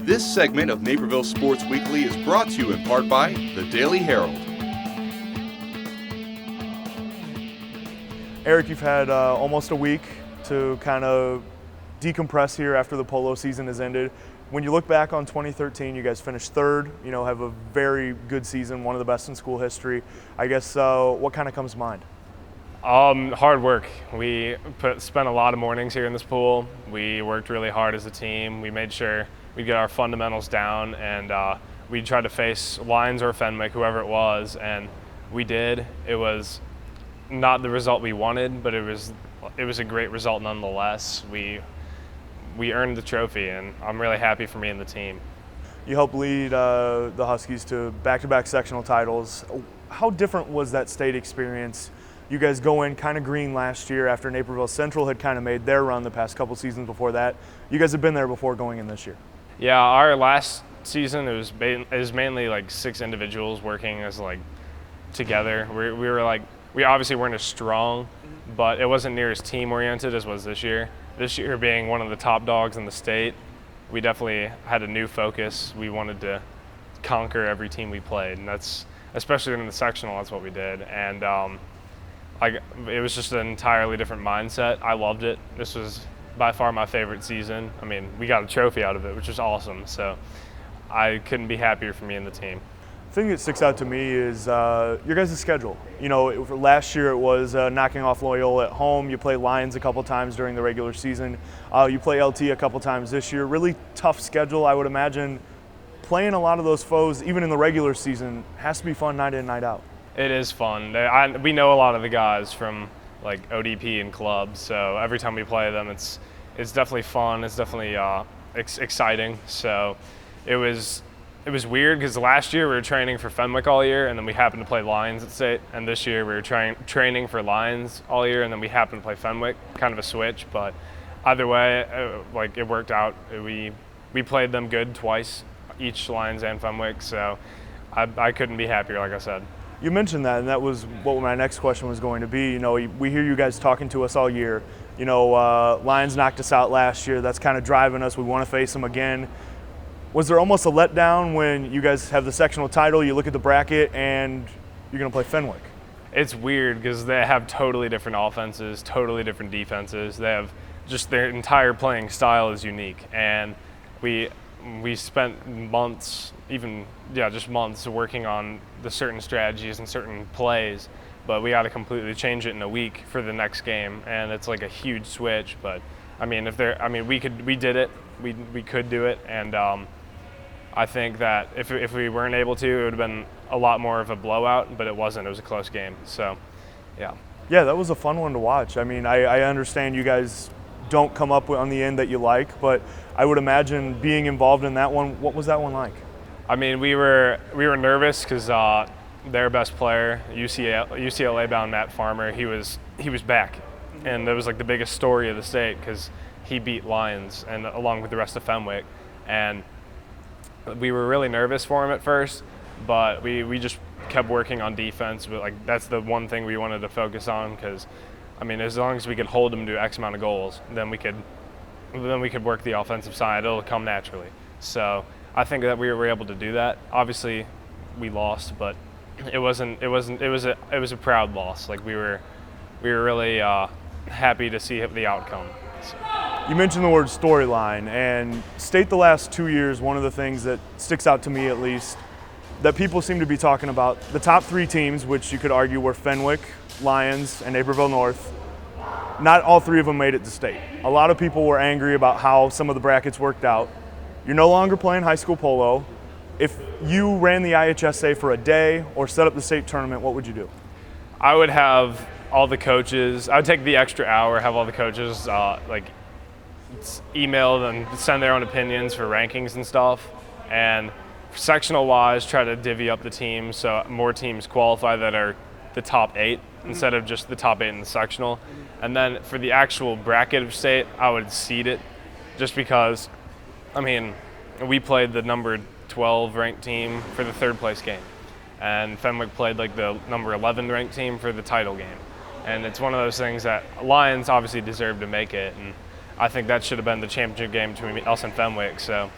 This segment of Naperville Sports Weekly is brought to you in part by the Daily Herald. Eric, you've had almost a week to kind of decompress here after the Polo season has ended. When you look back on 2013, you guys finished third, have a very good season, one of the best in school history. I guess what kind of comes to mind? Hard work. We spent a lot of mornings here in this pool. We worked really hard as a team. We made sure we get our fundamentals down, and we tried to face Lions or Fenwick, whoever it was, and we did. It was not the result we wanted, but it was a great result nonetheless. We earned the trophy, and I'm really happy for me and the team. You helped lead the Huskies to back-to-back sectional titles. How different was that state experience? You guys go in kind of green last year after Naperville Central had kind of made their run the past couple seasons before that. You guys have been there before going in this year. Yeah, our last season it was mainly like 6 individuals working as together. We obviously weren't as strong, but it wasn't near as team oriented as was this year. This year being one of the top dogs in the state, we definitely had a new focus. We wanted to conquer every team we played, and that's especially in the sectional. That's what we did, and it was just an entirely different mindset. I loved it. This was by far my favorite season. I mean, we got a trophy out of it, which was awesome. So I couldn't be happier for me and the team. The thing that sticks out to me is your guys' schedule. Last year it was knocking off Loyola at home. You play Lions a couple times during the regular season. You play LT a couple times this year. Really tough schedule, I would imagine. Playing a lot of those foes, even in the regular season, has to be fun night in, night out. It is fun. We know a lot of the guys from ODP and clubs, so every time we play them, it's definitely fun. It's definitely exciting. So it was weird because last year we were training for Fenwick all year, and then we happened to play Lions at state. And this year we were training for Lions all year, and then we happened to play Fenwick. Kind of a switch, but either way, it worked out. We played them good twice, each Lions and Fenwick. So I couldn't be happier, like I said. You mentioned that, and that was what my next question was going to be. We hear you guys talking to us all year. Lions knocked us out last year. That's kind of driving us. We want to face them again. Was there almost a letdown when you guys have the sectional title, you look at the bracket, and you're going to play Fenwick? It's weird because they have totally different offenses, totally different defenses. They have just their entire playing style is unique, and we spent months, just months working on the certain strategies and certain plays, but we got to completely change it in a week for the next game, and it's like a huge switch. But we did it. We could do it, and I think that if we weren't able to, it would have been a lot more of a blowout, but it wasn't. It was a close game. So, yeah. Yeah, that was a fun one to watch. I understand you guys don't come up on the end that you like, but I would imagine being involved in that one. What was that one like? We were nervous because their best player, UCLA bound Matt Farmer, he was back, and it was the biggest story of the state because he beat Lions and along with the rest of Fenwick, and we were really nervous for him at first, but we just kept working on defense. But that's the one thing we wanted to focus on because, as long as we could hold them to X amount of goals, then we could work the offensive side. It'll come naturally. So I think that we were able to do that. Obviously, we lost, but it was a proud loss. We were really happy to see the outcome. So. You mentioned the word storyline, and state the last 2 years, one of the things that sticks out to me at least, that people seem to be talking about, the top 3 teams, which you could argue were Fenwick, Lions, and Naperville North. Not all 3 of them made it to state. A lot of people were angry about how some of the brackets worked out. You're no longer playing high school polo. If you ran the IHSA for a day or set up the state tournament, what would you do? I would have all the coaches. I would take the extra hour, have all the coaches email and send their own opinions for rankings and stuff. And sectional wise, try to divvy up the teams so more teams qualify that are the top 8 instead of just the top 8 in the sectional. And then for the actual bracket of state, I would seed it just because, we played the number 12 ranked team for the 3rd place game. And Fenwick played the number 11 ranked team for the title game. And it's one of those things that Lions obviously deserve to make it. And I think that should have been the championship game between us and Fenwick. So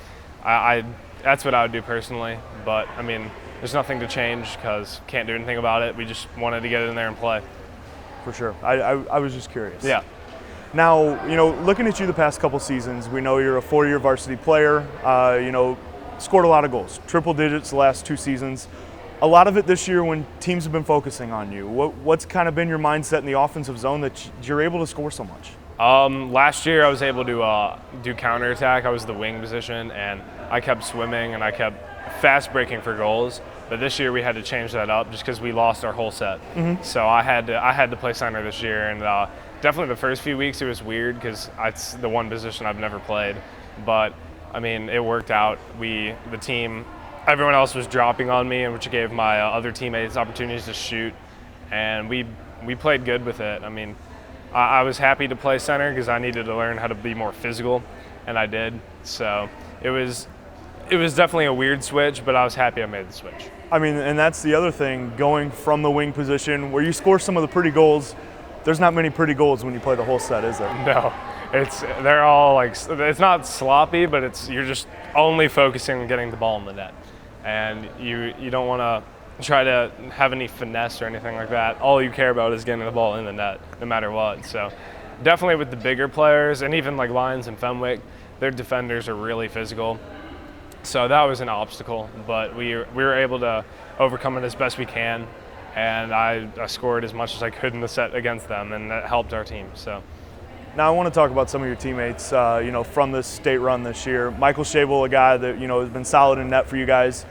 I that's what I would do personally. But I mean, there's nothing to change because can't do anything about it. We just wanted to get in there and play. For sure. I was just curious. Yeah. Now, looking at you the past couple seasons, we know you're a 4-year varsity player. Scored a lot of goals, triple digits the last 2 seasons. A lot of it this year when teams have been focusing on you. What's kind of been your mindset in the offensive zone that you're able to score so much? Last year I was able to do counterattack. I was the wing position, and I kept swimming and I kept fast breaking for goals. But this year we had to change that up just because we lost our whole set. Mm-hmm. So I had to play center this year, and definitely the first few weeks it was weird because it's the one position I've never played. But I mean, it worked out. The team. Everyone else was dropping on me, which gave my other teammates opportunities to shoot, and we played good with it. I mean, I was happy to play center because I needed to learn how to be more physical, and I did. So it was definitely a weird switch, but I was happy I made the switch. I mean, and that's the other thing, going from the wing position where you score some of the pretty goals. There's not many pretty goals when you play the whole set, is there? No. They're all like, it's not sloppy, but you're just only focusing on getting the ball in the net. And you don't want to try to have any finesse or anything like that. All you care about is getting the ball in the net, no matter what. So definitely with the bigger players, and even like Lions and Fenwick, their defenders are really physical. So that was an obstacle, but we were able to overcome it as best we can. And I scored as much as I could in the set against them, and that helped our team. So. Now I want to talk about some of your teammates, from this state run this year. Michael Schabel, a guy that has been solid in net for you guys.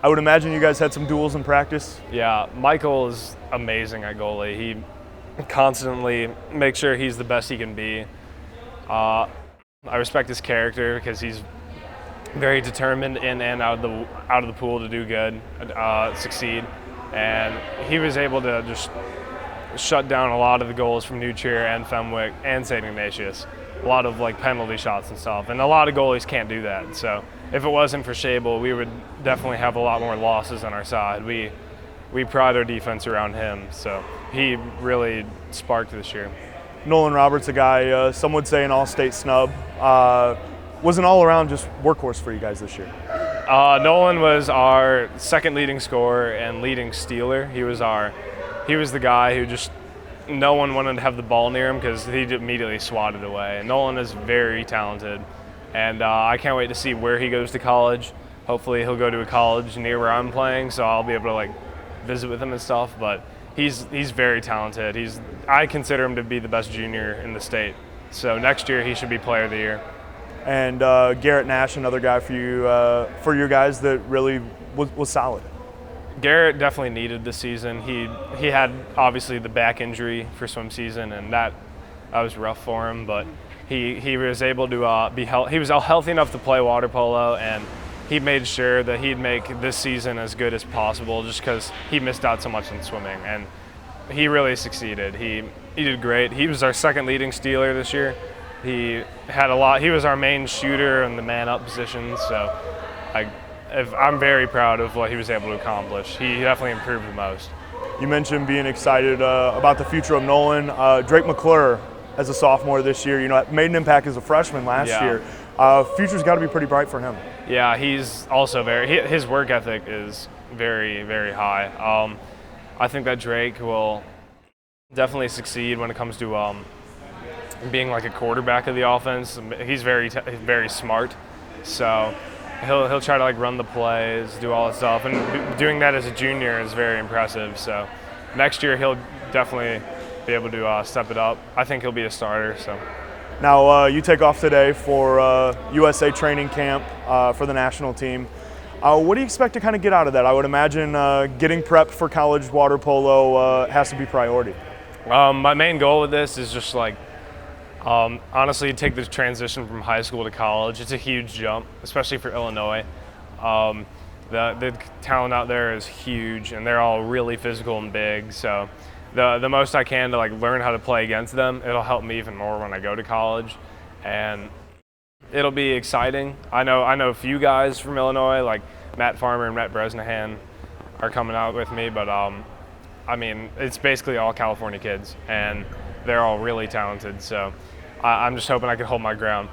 I would imagine you guys had some duels in practice. Yeah, Michael is amazing at goalie. He constantly makes sure he's the best he can be. I respect his character because he's very determined in and out of the pool to do good, succeed, and he was able to just shut down a lot of the goals from New Trier and Fenwick and St. Ignatius. A lot of like penalty shots and stuff, and a lot of goalies can't do that. So if it wasn't for Schabel, we would definitely have a lot more losses on our side. We pride our defense around him, so he really sparked this year. Nolan Roberts, a guy, some would say an all-state snub, was an all-around just workhorse for you guys this year. Nolan was our second leading scorer and leading stealer. He was the guy who just no one wanted to have the ball near him because he'd immediately swatted away. And Nolan is very talented, and I can't wait to see where he goes to college. Hopefully he'll go to a college near where I'm playing, so I'll be able to visit with him and stuff. But he's very talented. I consider him to be the best junior in the state. So next year he should be Player of the Year. And Garrett Nash, another guy for you guys that really was solid. Garrett definitely needed this season. He had obviously the back injury for swim season, and that was rough for him. But he was able to he was healthy enough to play water polo, and he made sure that he'd make this season as good as possible, just because he missed out so much in swimming, and he really succeeded. He did great. He was our second leading stealer this year. He had a lot. He was our main shooter in the man-up position, so I'm very proud of what he was able to accomplish. He definitely improved the most. You mentioned being excited about the future of Nolan. Drake McClure, as a sophomore this year, made an impact as a freshman last year. Future's got to be pretty bright for him. Yeah, he's also his work ethic is very, very high. I think that Drake will definitely succeed when it comes to being like a quarterback of the offense. He's very smart, so he'll try to run the plays, do all that stuff, and doing that as a junior is very impressive. So next year he'll definitely be able to step it up. I think he'll be a starter. So now you take off today for USA training camp for the national team. What do you expect to kind of get out of that? I would imagine getting prepped for college water polo has to be priority. My main goal with this is just honestly, take the transition from high school to college. It's a huge jump, especially for Illinois. The talent out there is huge, and they're all really physical and big. So the most I can to learn how to play against them, it'll help me even more when I go to college, and it'll be exciting. I know a few guys from Illinois, like Matt Farmer and Matt Bresnahan, are coming out with me, but I mean, it's basically all California kids, and they're all really talented. So I'm just hoping I can hold my ground.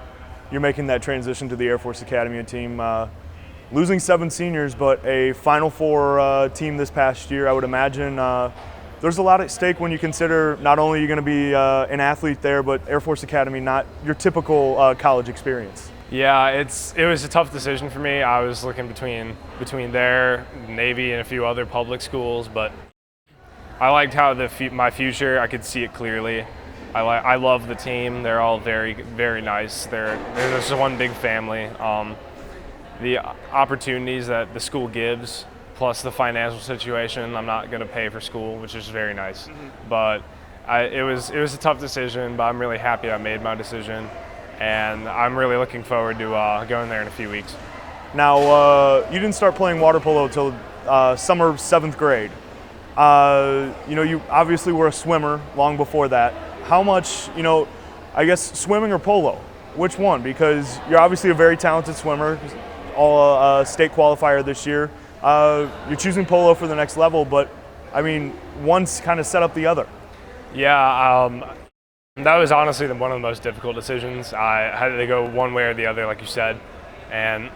you're making that transition to the Air Force Academy team. Losing 7 seniors, but a Final Four team this past year, I would imagine there's a lot at stake when you consider not only are you going to be an athlete there, but Air Force Academy, not your typical college experience. Yeah, it was a tough decision for me. I was looking between there, Navy, and a few other public schools, but I liked how my future, I could see it clearly. I love the team. They're all very, very nice. They're just one big family. The opportunities that the school gives, plus the financial situation, I'm not going to pay for school, which is very nice. But it was a tough decision, but I'm really happy I made my decision, and I'm really looking forward to going there in a few weeks. Now, you didn't start playing water polo until summer 7th grade. You obviously were a swimmer long before that. How much, I guess swimming or polo? Which one? Because you're obviously a very talented swimmer, all state qualifier this year. You're choosing polo for the next level, but I mean, one's kind of set up the other. Yeah, that was honestly one of the most difficult decisions. I had to go one way or the other, like you said. And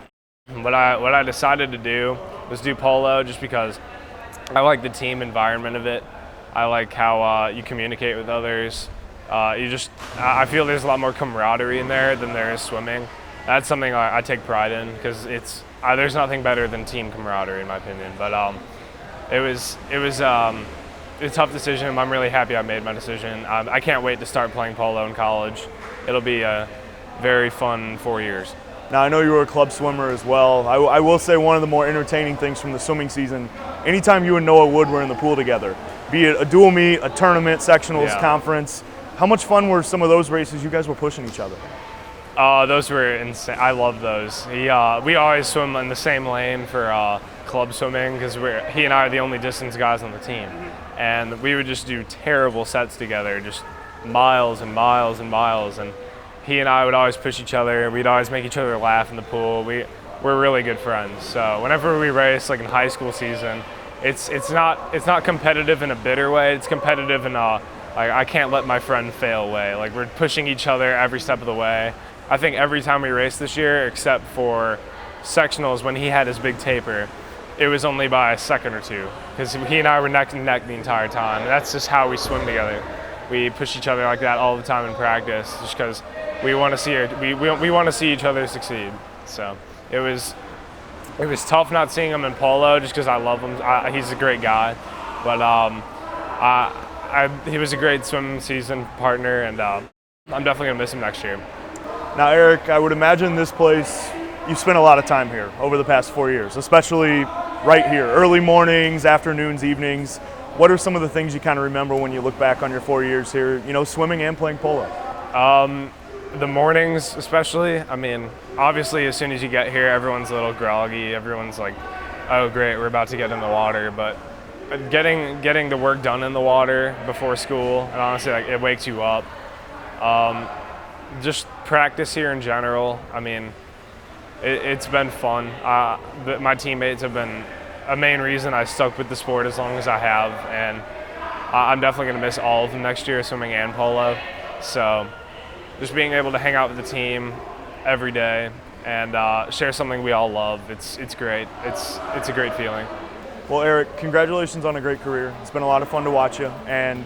what I decided to do was do polo just because I like the team environment of it. I like how you communicate with others. I feel there's a lot more camaraderie in there than there is swimming. That's something I take pride in because there's nothing better than team camaraderie in my opinion. But it was a tough decision. I'm really happy I made my decision. I can't wait to start playing polo in college. It'll be a very fun 4 years. Now, I know you were a club swimmer as well. I will say one of the more entertaining things from the swimming season, anytime you and Noah Wood were in the pool together, be it a dual meet, a tournament, sectionals, conference, how much fun were some of those races you guys were pushing each other? Those were insane. I love those. We always swim in the same lane for club swimming because he and I are the only distance guys on the team. And we would just do terrible sets together, just miles and miles and miles. And he and I would always push each other. We'd always make each other laugh in the pool. We're really good friends. So whenever we race, like in high school season, it's not competitive in a bitter way. It's competitive in I can't let my friend fail way. Like we're pushing each other every step of the way. I think every time we raced this year, except for sectionals when he had his big taper, it was only by a second or two because he and I were neck and neck the entire time. And that's just how we swim together. We push each other like that all the time in practice, just because we want to see we want to see each other succeed. So it was tough not seeing him in polo, just because I love him. He's a great guy, but he was a great swim season partner, and I'm definitely gonna miss him next year. Now, Eric, I would imagine this place, you've spent a lot of time here over the past 4 years, especially right here, early mornings, afternoons, evenings. What are some of the things you kind of remember when you look back on your 4 years here, swimming and playing polo? The mornings especially. I mean, obviously as soon as you get here, everyone's a little groggy. Everyone's like, oh great, we're about to get in the water. But getting the work done in the water before school, and honestly, like, it wakes you up. Just practice here in general. I mean, it's been fun. My teammates have been a main reason I stuck with the sport as long as I have, and I'm definitely going to miss all of them next year, swimming and polo. So just being able to hang out with the team every day and share something we all love, it's great. It's a great feeling. Well, Eric, congratulations on a great career. It's been a lot of fun to watch you, and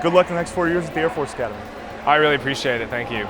good luck the next 4 years at the Air Force Academy. I really appreciate it. Thank you.